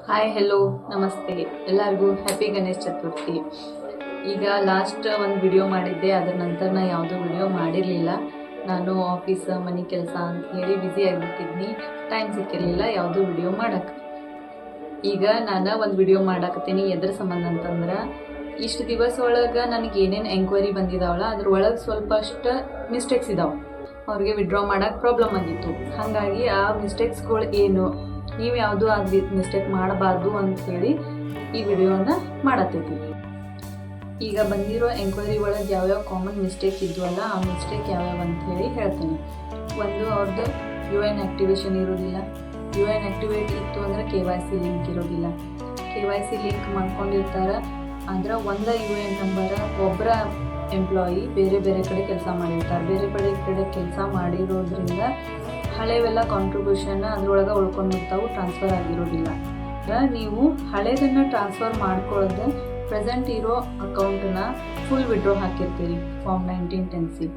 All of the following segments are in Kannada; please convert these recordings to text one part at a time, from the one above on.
ಹಾಯ್ ಹೆಲೋ ನಮಸ್ತೆ ಎಲ್ಲರಿಗೂ ಹ್ಯಾಪಿ ಗಣೇಶ ಚತುರ್ಥಿ. ಈಗ ಲಾಸ್ಟ್ ಒಂದು ವಿಡಿಯೋ ಮಾಡಿದ್ದೆ, ಅದರ ನಂತರ ನಾನು ಯಾವುದೂ ವಿಡಿಯೋ ಮಾಡಿರಲಿಲ್ಲ. ನಾನು ಆಫೀಸ್ ಮನೆ ಕೆಲಸ ಅಂತ ಹೇಳಿ ಬ್ಯುಸಿ ಆಗಿಬಿಟ್ಟಿದ್ನಿ, ಟೈಮ್ ಸಿಕ್ಕಿರಲಿಲ್ಲ ಯಾವುದೂ ವಿಡಿಯೋ ಮಾಡೋಕ್ಕೆ. ಈಗ ನಾನು ಒಂದು ವಿಡಿಯೋ ಮಾಡಾಕತ್ತೀನಿ. ಎದ್ರ ಸಂಬಂಧ ಅಂತಂದ್ರೆ, ಇಷ್ಟು ದಿವಸ ಒಳಗೆ ನನಗೆ ಏನೇನು ಎಂಕ್ವೈರಿ ಬಂದಿದ್ದಾವಲ್ಲ ಅದ್ರೊಳಗೆ ಸ್ವಲ್ಪ ಅಷ್ಟು ಮಿಸ್ಟೇಕ್ಸ್ ಇದ್ದಾವೆ. ಅವ್ರಿಗೆ ವಿಡ್ರಾ ಮಾಡೋಕ್ಕೆ ಪ್ರಾಬ್ಲಮ್ ಆಗಿತ್ತು. ಹಾಗಾಗಿ ಆ ಮಿಸ್ಟೇಕ್ಸ್ಗಳು ಏನು, ನೀವು ಯಾವುದೂ ಅದು ಮಿಸ್ಟೇಕ್ ಮಾಡಬಾರ್ದು ಅಂಥೇಳಿ ಈ ವಿಡಿಯೋನ ಮಾಡತ್ತೈತಿ. ಈಗ ಬಂದಿರೋ ಎಂಕ್ವೈರಿ ಒಳಗೆ ಯಾವ್ಯಾವ ಕಾಮನ್ ಮಿಸ್ಟೇಕ್ ಇದ್ವಲ್ಲ, ಆ ಮಿಸ್ಟೇಕ್ ಯಾವ್ಯಾವ ಅಂಥೇಳಿ ಹೇಳ್ತೀನಿ. ಒಂದು, ಅವ್ರದ್ದು UN ಆ್ಯಕ್ಟಿವೇಶನ್ ಇರೋದಿಲ್ಲ. UN ಆ್ಯಕ್ಟಿವೇಟ್ ಇತ್ತು ಅಂದರೆ KYC ಲಿಂಕ್ ಇರೋದಿಲ್ಲ. KYC ಲಿಂಕ್ ಮಾಡ್ಕೊಂಡಿರ್ತಾರೆ, ಆದ್ರೆ ಒಂದು UN ನಂಬರ ಒಬ್ಬರ ಎಂಪ್ಲಾಯಿ ಬೇರೆ ಬೇರೆ ಕಡೆ ಕೆಲಸ ಮಾಡಿರ್ತಾರೆ. ಬೇರೆ ಕಡೆ ಕೆಲಸ ಮಾಡಿರೋದ್ರಿಂದ ಹಳೆವೆಲ್ಲ ಕಾಂಟ್ರಿಬ್ಯೂಷನ್ ಅದ್ರೊಳಗೆ ಉಳ್ಕೊಂಡಿರ್ತಾವೆ, ಟ್ರಾನ್ಸ್ಫರ್ ಆಗಿರೋದಿಲ್ಲ. ನೀವು ಹಳೇದನ್ನು ಟ್ರಾನ್ಸ್ಫರ್ ಮಾಡ್ಕೊಳ್ಳೋದು ಪ್ರೆಸೆಂಟ್ ಇರೋ ಅಕೌಂಟನ್ನ ಫುಲ್ ವಿಡ್ರಾ ಹಾಕಿರ್ತೀರಿ ಫಾರ್ಮ್ 1910C.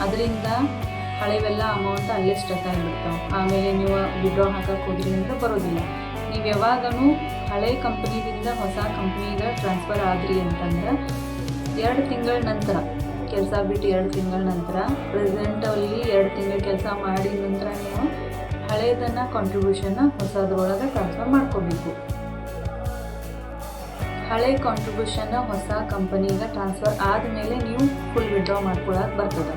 ಅದರಿಂದ ಹಳೆವೆಲ್ಲ ಅಮೌಂಟ್ ಅಲ್ಲೇ ಸ್ಟಕ್ ಆಗಿಬಿಡ್ತಾವೆ. ಆಮೇಲೆ ನೀವು ವಿಡ್ರಾ ಹಾಕಕ್ಕೆ ಹೋದ್ರಿ ಅಂದರೆ ಬರೋದಿಲ್ಲ. ನೀವು ಯಾವಾಗೂ ಹಳೆ ಕಂಪ್ನಿದಿಂದ ಹೊಸ ಕಂಪ್ನಿಗೆ ಟ್ರಾನ್ಸ್ಫರ್ ಆದ್ರಿ ಅಂತಂದ್ರೆ 2 ತಿಂಗಳ ನಂತರ, ಕೆಲಸ ಬಿಟ್ಟು 2 ತಿಂಗಳ ನಂತರ, ಪ್ರೆಸೆಂಟಲ್ಲಿ 2 ತಿಂಗಳ ಕೆಲಸ ಮಾಡಿದ ನಂತರ ನೀವು ಹಳೇದನ್ನು ಕಾಂಟ್ರಿಬ್ಯೂಷನ್ನ ಹೊಸದ್ರೊಳಗೆ ಟ್ರಾನ್ಸ್ಫರ್ ಮಾಡ್ಕೋಬೇಕು. ಹಳೆ ಕಾಂಟ್ರಿಬ್ಯೂಷನ್ನ ಹೊಸ ಕಂಪನಿಗೆ ಟ್ರಾನ್ಸ್ಫರ್ ಆದಮೇಲೆ ನೀವು ಫುಲ್ ವಿಡ್ರಾ ಮಾಡ್ಕೊಳ್ಳೋಕೆ ಬರ್ತದೆ.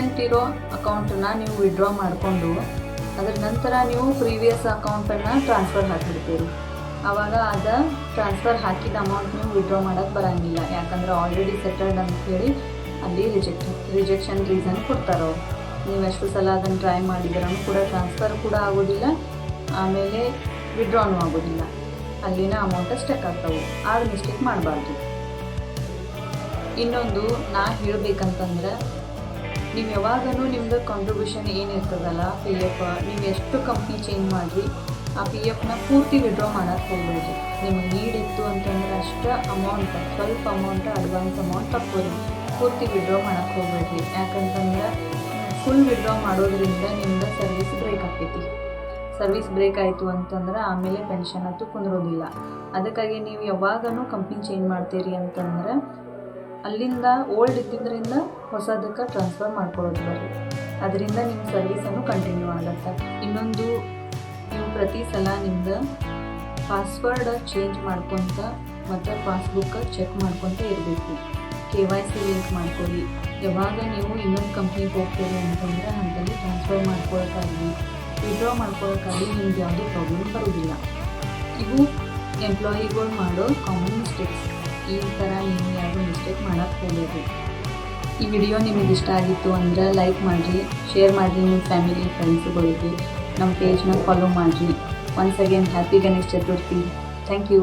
ಅಂತಿರೋ ಅಕೌಂಟನ್ನು ನೀವು ವಿಡ್ರಾ ಮಾಡಿಕೊಂಡು ಅದರ ನಂತರ ನೀವು ಪ್ರೀವಿಯಸ್ ಅಕೌಂಟನ್ನು ಟ್ರಾನ್ಸ್ಫರ್ ಹಾಕಿಬಿಡ್ತೀರಿ. ಆವಾಗ ಅದು ಟ್ರಾನ್ಸ್ಫರ್ ಹಾಕಿದ ಅಮೌಂಟ್ ನೀವು ವಿಡ್ರಾ ಮಾಡೋಕ್ಕೆ ಬರೋಂಗಿಲ್ಲ. ಯಾಕಂದರೆ ಆಲ್ರೆಡಿ ಸೆಟಲ್ಡ್ ಅಂತ ಹೇಳಿ ಅಲ್ಲಿ ರಿಜೆಕ್ಷನ್ ರೀಸನ್ ಕೊಡ್ತಾರೆ ಅವರು. ನೀವು ಎಷ್ಟು ಸಲ ಅದನ್ನು ಟ್ರೈ ಮಾಡಿದ್ರೂ ಕೂಡ ಟ್ರಾನ್ಸ್ಫರ್ ಕೂಡ ಆಗೋದಿಲ್ಲ, ಆಮೇಲೆ ವಿಡ್ರಾನೂ ಆಗೋದಿಲ್ಲ. ಅಲ್ಲಿನ ಅಮೌಂಟ್ ಸ್ಟಕ್ ಆಗ್ತಾವೆ. ಆಗ ಮಿಸ್ಟೇಕ್ ಮಾಡಬಾರ್ದು. ಇನ್ನೊಂದು ನಾ ಹೇಳಬೇಕಂತಂದ್ರೆ, ನೀವು ಯಾವಾಗೂ ನಿಮ್ಮದು ಕಾಂಟ್ರಿಬ್ಯೂಷನ್ ಏನಿರ್ತದಲ್ಲ PF, ನೀವು ಎಷ್ಟು ಕಂಪ್ನಿ ಚೇಂಜ್ ಮಾಡಿರಿ ಆ PFನ ಪೂರ್ತಿ ವಿಡ್ರಾ ಮಾಡೋಕ್ಕೆ ಹೋಗ್ಬೇಡ್ರಿ. ನಿಮಗೆ ನೀಡಿತ್ತು ಅಂತಂದ್ರೆ ಅಷ್ಟು ಅಮೌಂಟ್, ಸ್ವಲ್ಪ ಅಮೌಂಟ್ ಅಡ್ವಾನ್ಸ್ ಅಮೌಂಟ್ ತಕ್ಕೋರಿ. ಪೂರ್ತಿ ವಿಡ್ರಾ ಮಾಡೋಕ್ಕೆ ಹೋಗ್ಬೇಡ್ರಿ. ಯಾಕಂತಂದ್ರೆ ಫುಲ್ ವಿಡ್ರಾ ಮಾಡೋದ್ರಿಂದ ನಿಮ್ಮದು ಸರ್ವಿಸ್ ಬ್ರೇಕ್ ಆಗ್ತೈತಿ. ಸರ್ವಿಸ್ ಬ್ರೇಕ್ ಆಯಿತು ಅಂತಂದ್ರೆ ಆಮೇಲೆ ಪೆನ್ಷನ್ ಅಂತೂ ಕುಂದ್ರೋದಿಲ್ಲ. ಅದಕ್ಕಾಗಿ ನೀವು ಯಾವಾಗೂ ಕಂಪ್ನಿ ಚೇಂಜ್ ಮಾಡ್ತೀರಿ ಅಂತಂದ್ರೆ ಅಲ್ಲಿಂದ ಓಲ್ಡ್ ಇದ್ದಿದ್ದರಿಂದ ಹೊಸದಕ್ಕೆ ಟ್ರಾನ್ಸ್ಫರ್ ಮಾಡ್ಕೊಳ್ಳೋದು ಬರ್ರಿ. ಅದರಿಂದ ನಿಮ್ಮ ಸರ್ವಿಸನ್ನು ಕಂಟಿನ್ಯೂ ಆಗುತ್ತೆ. ಇನ್ನೊಂದು, ನೀವು ಪ್ರತಿ ಸಲ ನಿಮ್ದು ಪಾಸ್ವರ್ಡ್ ಚೇಂಜ್ ಮಾಡ್ಕೊತ ಮತ್ತು ಪಾಸ್ಬುಕ್ ಚೆಕ್ ಮಾಡ್ಕೊತ ಇರಬೇಕು. KYC ಲಿಂಕ್ ಮಾಡ್ಕೊಳ್ಳಿ. ಯಾವಾಗ ನೀವು ಇನ್ನೊಂದು ಕಂಪ್ನಿಗೆ ಹೋಗ್ತೀರಿ ಅಂತಂದರೆ ಅಂತಲ್ಲಿ ಟ್ರಾನ್ಸ್ಫರ್ ಮಾಡ್ಕೊಳ್ಳೋಕ್ಕಾಗಲಿ ವಿಡ್ರಾ ಮಾಡ್ಕೊಳ್ಳೋಕ್ಕಾಗಲಿ ನಿಮ್ಗೆ ಯಾವುದೂ ಪ್ರಾಬ್ಲಮ್ ಬರೋದಿಲ್ಲ. ಇವು ಎಂಪ್ಲಾಯಿಗಳು ಮಾಡೋ ಕಾಮನ್ ಮಿಸ್ಟೇಕ್ಸ್. ಈ ಥರ ನೀವು ಯಾವುದೂ ಮಿಸ್ಟೇಕ್ ಮಾಡೋಕ್ಕೆ ಹೋಗಬೇಕು. ಈ ವಿಡಿಯೋ ನಿಮಗೆ ಇಷ್ಟ ಆಗಿತ್ತು ಅಂದರೆ ಲೈಕ್ ಮಾಡಿರಿ, ಶೇರ್ ಮಾಡಿರಿ ನಿಮ್ಮ ಫ್ಯಾಮಿಲಿ ಫ್ರೆಂಡ್ಸ್ಗಳಿಗೆ. ನಮ್ಮ ಪೇಜ್ನ ಫಾಲೋ ಮಾಡಿರಿ. Once again happy Ganesha Chaturthi. Thank you.